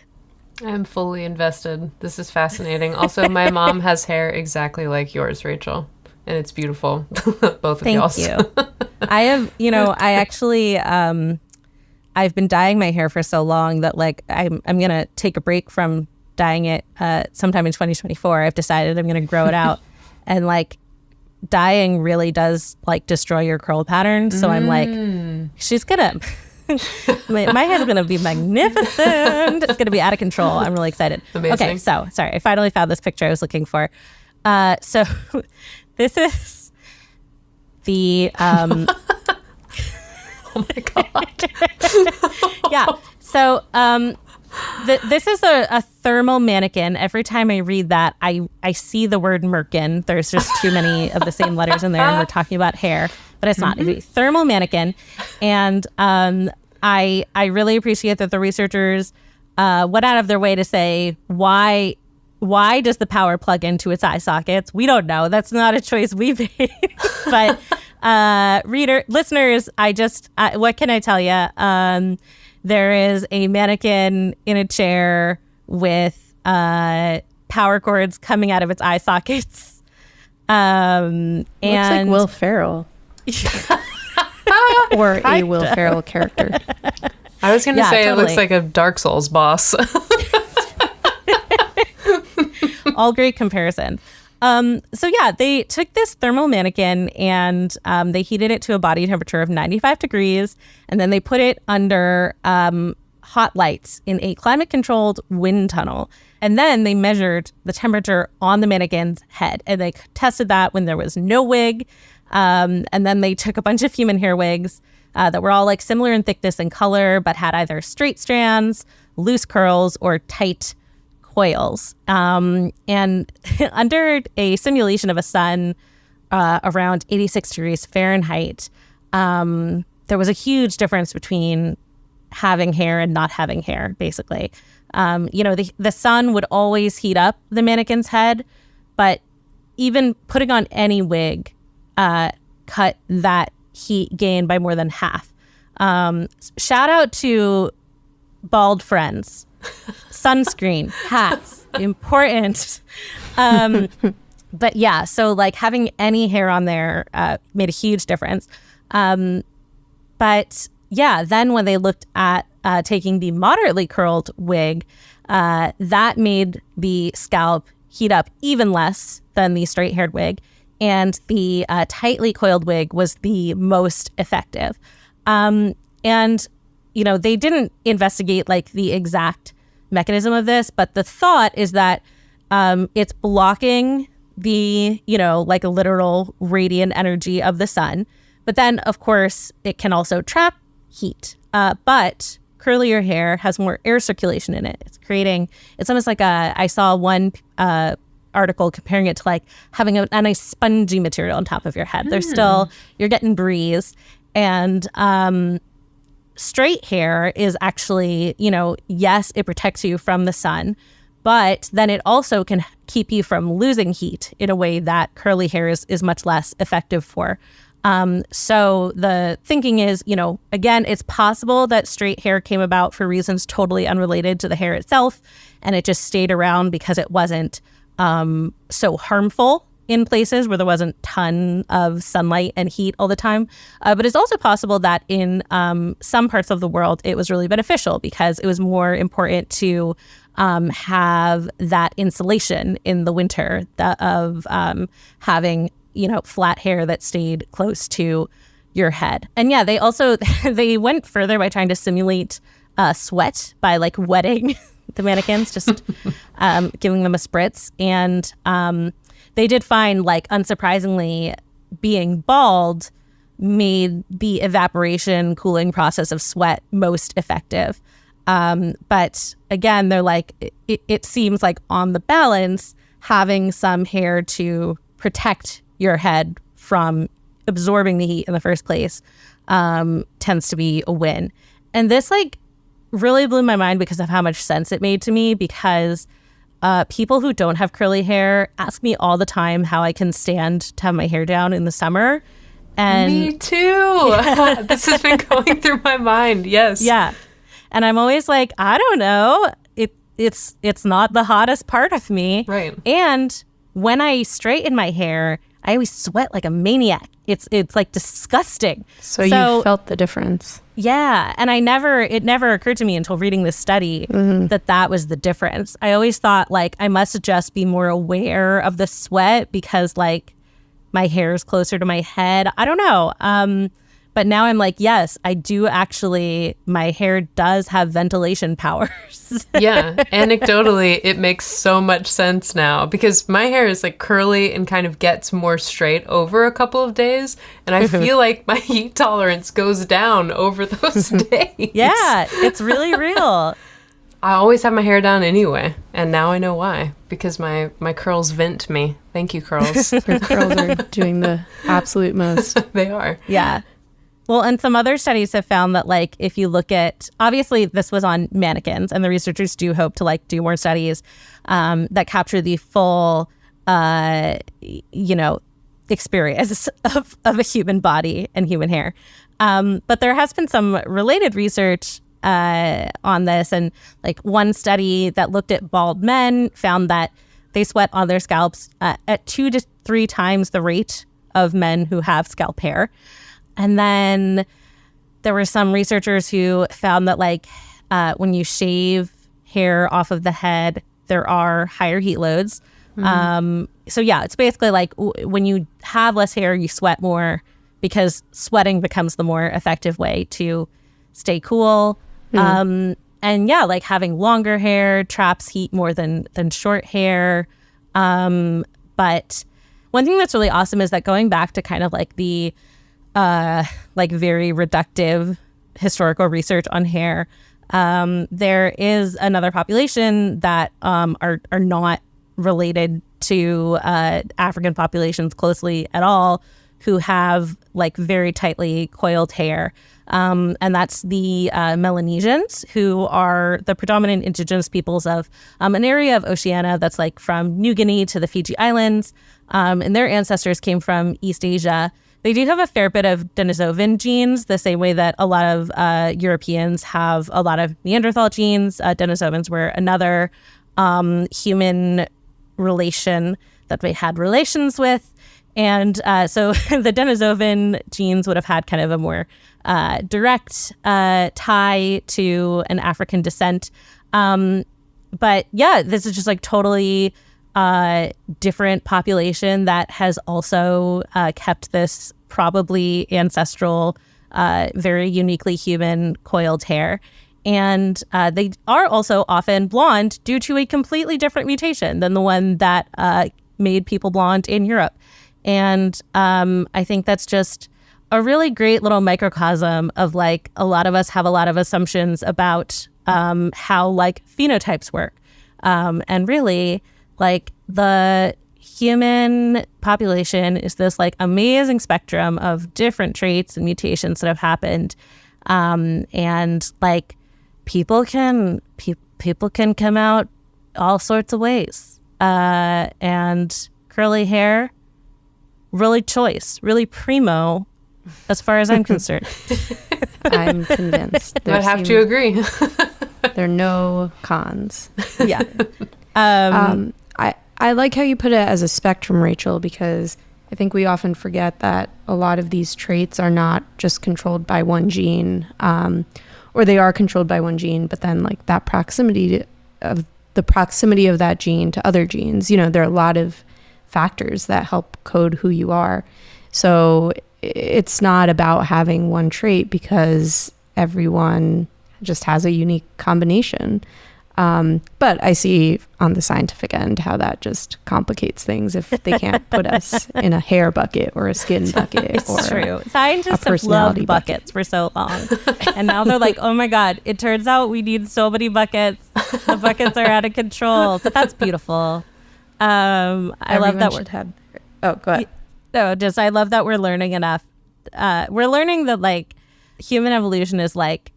I'm fully invested. This is fascinating. Also, my mom has hair exactly like yours, Rachel. And it's beautiful. Both of y'all. Thank you. I have, I actually... I've been dyeing my hair for so long that I'm going to take a break from dyeing it sometime in 2024. I've decided I'm going to grow it out. And dyeing really does destroy your curl pattern. So I'm she's going to, my hair's going to be magnificent. It's going to be out of control. I'm really excited. Amazing. Okay, so sorry. I finally found this picture I was looking for. So this is the... Oh my God. Yeah. So this is a thermal mannequin. Every time I read that, I see the word merkin. There's just too many of the same letters in there, and we're talking about hair, but it's not. It's a thermal mannequin. And I really appreciate that the researchers went out of their way to say, why does the power plug into its eye sockets? We don't know. That's not a choice we made. But listeners, what can I tell you? There is a mannequin in a chair with power cords coming out of its eye sockets. Looks like Will Ferrell. Or a Will Ferrell character. I was going to say totally. It looks like a Dark Souls boss. All great comparison. So yeah, they took this thermal mannequin and they heated it to a body temperature of 95 degrees. And then they put it under hot lights in a climate-controlled wind tunnel. And then they measured the temperature on the mannequin's head. And they tested that when there was no wig. And then they took a bunch of human hair wigs that were all similar in thickness and color, but had either straight strands, loose curls, or tight coils. And under a simulation of a sun around 86 degrees Fahrenheit, there was a huge difference between having hair and not having hair, basically. The sun would always heat up the mannequin's head, but even putting on any wig cut that heat gain by more than half. Shout out to bald friends. Sunscreen, hats, important. But yeah, so having any hair on there made a huge difference. But yeah, then when they looked at taking the moderately curled wig, that made the scalp heat up even less than the straight-haired wig. And the tightly coiled wig was the most effective. And, they didn't investigate like the exact mechanism of this, but the thought is that it's blocking the, like a literal radiant energy of the sun. But then, of course, it can also trap heat. But curlier hair has more air circulation in it. It's almost like I saw one article comparing it to like having a nice spongy material on top of your head. You're getting breeze. And straight hair is actually, yes, it protects you from the sun, but then it also can keep you from losing heat in a way that curly hair is much less effective for. So the thinking is, again, it's possible that straight hair came about for reasons totally unrelated to the hair itself, and it just stayed around because it wasn't so harmful in places where there wasn't a ton of sunlight and heat all the time. But it's also possible that in some parts of the world, it was really beneficial because it was more important to have that insulation in the winter of having, flat hair that stayed close to your head. And yeah, they went further by trying to simulate sweat by like wetting the mannequins, just giving them a spritz. And they did find, like, unsurprisingly, being bald made the evaporation cooling process of sweat most effective. But again, they're like, it seems like on the balance, having some hair to protect your head from absorbing the heat in the first place tends to be a win. And this like really blew my mind because of how much sense it made to me, because people who don't have curly hair ask me all the time how I can stand to have my hair down in the summer. And me too. Yeah. This has been going through my mind. Yes. Yeah. And I'm always like, I don't know. It's not the hottest part of me. Right. And when I straighten my hair, I always sweat like a maniac. It's like disgusting. So you felt the difference. Yeah. And it never occurred to me until reading this study that was the difference. I always thought like I must just be more aware of the sweat because like my hair is closer to my head. I don't know. But now I'm like, yes, I do actually, my hair does have ventilation powers. Yeah. Anecdotally, it makes so much sense now because my hair is like curly and kind of gets more straight over a couple of days. And I feel like my heat tolerance goes down over those days. Yeah, it's really real. I always have my hair down anyway. And now I know why. Because my curls vent me. Thank you, curls. Your curls are doing the absolute most. They are. Yeah. Well, and some other studies have found that, like, if you look at, obviously this was on mannequins, and the researchers do hope to, like, do more studies that capture the full, experience of a human body and human hair. But there has been some related research on this, and, like, one study that looked at bald men found that they sweat on their scalps at 2 to 3 times the rate of men who have scalp hair. And then there were some researchers who found that, like, when you shave hair off of the head, there are higher heat loads. So, yeah, it's basically like when you have less hair, you sweat more because sweating becomes the more effective way to stay cool. And, yeah, like having longer hair traps heat more than short hair. But one thing that's really awesome is that going back to kind of like the like very reductive historical research on hair, there is another population that are not related to African populations closely at all, who have like very tightly coiled hair. And that's the Melanesians, who are the predominant indigenous peoples of an area of Oceania that's like from New Guinea to the Fiji Islands. And their ancestors came from East Asia. They do have a fair bit of Denisovan genes, the same way that a lot of Europeans have a lot of Neanderthal genes. Denisovans were another human relation that they had relations with. And so the Denisovan genes would have had kind of a more direct tie to an African descent. But yeah, this is just like totally different population that has also kept this probably ancestral very uniquely human coiled hair. And they are also often blonde due to a completely different mutation than the one that made people blonde in Europe. And I think that's just a really great little microcosm of like a lot of us have a lot of assumptions about how like phenotypes work. And really like the human population is this like amazing spectrum of different traits and mutations that have happened. And like people can come out all sorts of ways. And curly hair, really choice, really primo, as far as I'm concerned. I'm convinced. I'd have to agree. There are no cons. Yeah. I like how you put it as a spectrum, Rachel, because I think we often forget that a lot of these traits are not just controlled by one gene, or they are controlled by one gene, but then like that proximity of that gene to other genes, you know, there are a lot of factors that help code who you are. So it's not about having one trait because everyone just has a unique combination. But I see on the scientific end how that just complicates things if they can't put us in a hair bucket or a skin bucket. It's true. Scientists have loved buckets for so long. And now they're like, oh my God, it turns out we need so many buckets. The buckets are out of control. But that's beautiful. I love that should have. Oh, go ahead. No, just I love that we're learning enough. We're learning that like human evolution is like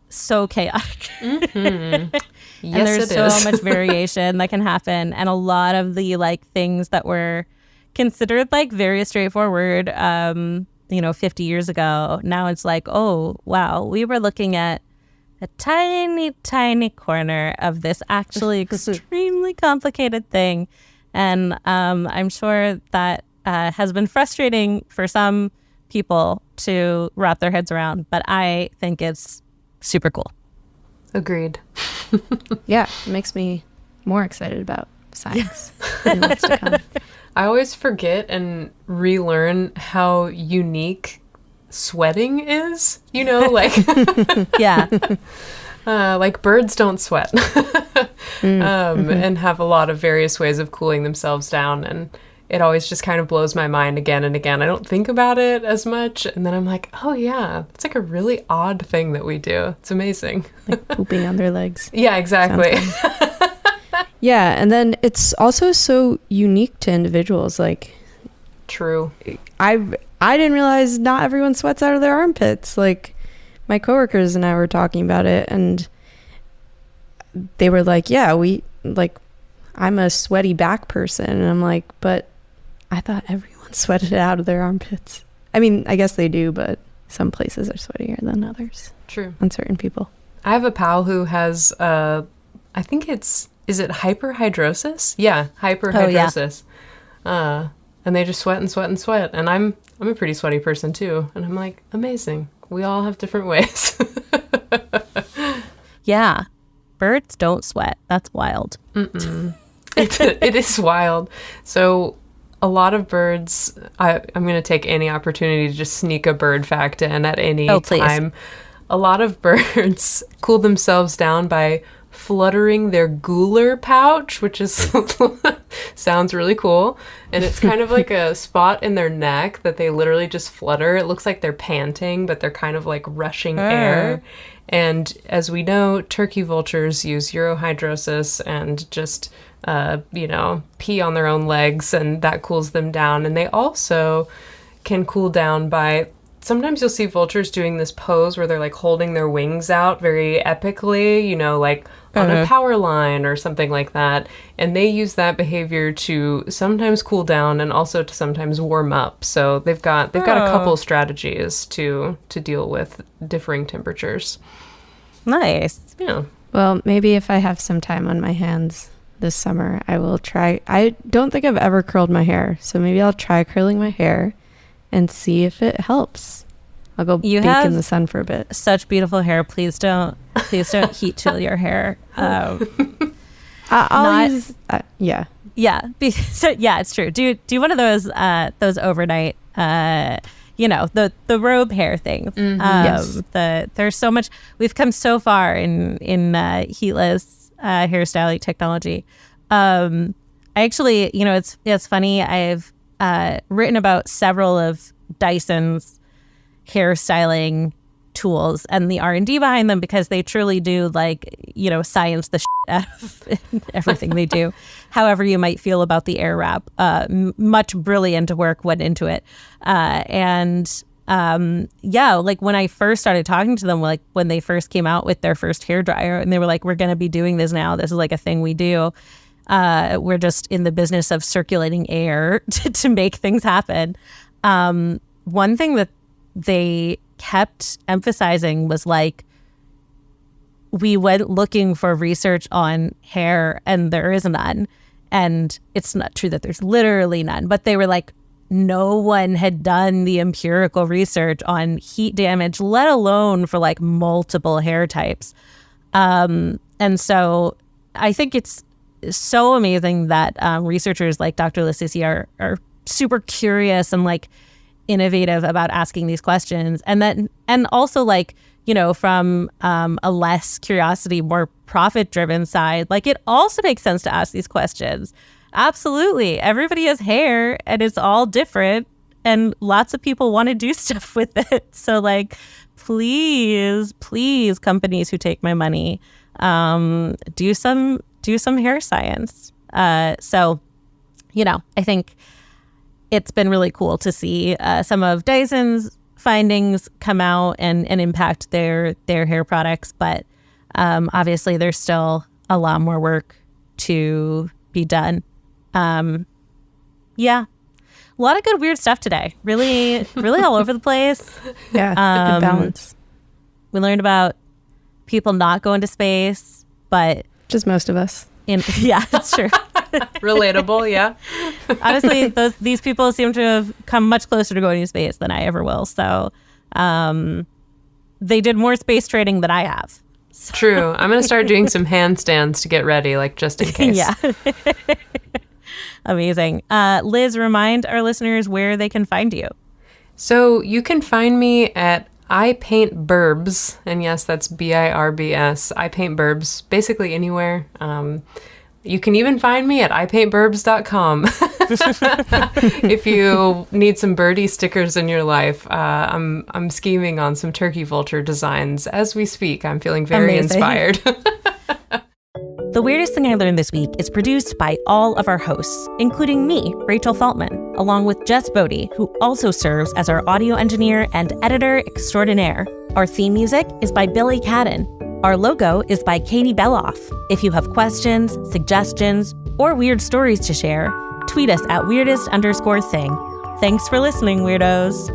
so chaotic. Mm-hmm. Yes, and there's it is. so much variation that can happen, and a lot of the like things that were considered like very straightforward 50 years ago, now it's like, oh wow, we were looking at a tiny corner of this actually extremely complicated thing. And I'm sure that has been frustrating for some people to wrap their heads around, but I think it's super cool. Agreed. Yeah, it makes me more excited about science and what's to come. I always forget and relearn how unique sweating is, you know, like Yeah. Like birds don't sweat and have a lot of various ways of cooling themselves down, and it always just kind of blows my mind again and again. I don't think about it as much, and then I'm like, oh yeah, it's like a really odd thing that we do. It's amazing. Like pooping on their legs. Yeah, exactly. Yeah, and then it's also so unique to individuals. Like, True. I didn't realize not everyone sweats out of their armpits. Like, my coworkers and I were talking about it, and they were like, yeah, I'm a sweaty back person. And I'm like, but I thought everyone sweated out of their armpits. I mean, I guess they do, but some places are sweatier than others. True. On certain people. I have a pal who has, I think is it hyperhidrosis? Yeah, hyperhidrosis. And they just sweat and sweat and sweat. And I'm a pretty sweaty person too. And I'm like, amazing. We all have different ways. Yeah. Birds don't sweat. That's wild. It is wild. So a lot of birds, I'm going to take any opportunity to just sneak a bird fact in at any time. A lot of birds cool themselves down by fluttering their gular pouch, which is sounds really cool. And it's kind of like a spot in their neck that they literally just flutter. It looks like they're panting, but they're kind of like rushing air. And as we know, turkey vultures use urohydrosis and just, pee on their own legs, and that cools them down. And they also can cool down by, sometimes you'll see vultures doing this pose where they're like holding their wings out very epically, like on a power line or something like that. And they use that behavior to sometimes cool down and also to sometimes warm up. So they've got a couple strategies to deal with differing temperatures. Nice. Yeah. Well, maybe if I have some time on my hands this summer, I will try. I don't think I've ever curled my hair, so maybe I'll try curling my hair and see if it helps. I'll go bake in the sun for a bit. Such beautiful hair. Please don't heat chill your hair. I'll use. Yeah. Yeah. So, yeah, it's true. Do one of those overnight the robe hair thing. Yes. There's so much. We've come so far in heatless hairstyling technology. I actually, it's funny. I've written about several of Dyson's hairstyling tools and the R&D behind them, because they truly do science the shit out of everything they do. However you might feel about the air wrap, much brilliant work went into it. When I first started talking to them, when they first came out with their first hair dryer, and they were like, we're going to be doing this now. This is a thing we do. We're just in the business of circulating air to make things happen. One thing that they kept emphasizing was we went looking for research on hair and there is none. And it's not true that there's literally none, but they were no one had done the empirical research on heat damage, let alone for multiple hair types. And so I think it's so amazing that researchers like Dr. Lasisi are super curious and innovative about asking these questions, and also from a less curiosity, more profit driven side, it also makes sense to ask these questions. Absolutely, everybody has hair and it's all different, and lots of people want to do stuff with it. So please companies who take my money, do some hair science. So I think it's been really cool to see some of Dyson's findings come out and impact their hair products. But obviously, there's still a lot more work to be done. A lot of good weird stuff today. Really, really all over the place. Yeah, good balance. We learned about people not going to space, but just most of us. That's true. Relatable, yeah. Honestly, these people seem to have come much closer to going to space than I ever will. So they did more space training than I have. So. True. I'm going to start doing some handstands to get ready, just in case. Yeah. Amazing. Liz, remind our listeners where they can find you. So you can find me at I Paint Burbs, and yes, that's BIRBS. I Paint Burbs, basically anywhere. You can even find me at ipaintburbs.com. If you need some birdie stickers in your life, I'm scheming on some turkey vulture designs as we speak. I'm feeling very inspired. The Weirdest Thing I Learned This Week is produced by all of our hosts, including me, Rachel Feltman, along with Jess Bodie, who also serves as our audio engineer and editor extraordinaire. Our theme music is by Billy Cadden. Our logo is by Katie Beloff. If you have questions, suggestions, or weird stories to share, tweet us at weirdest_thing. Thanks for listening, weirdos.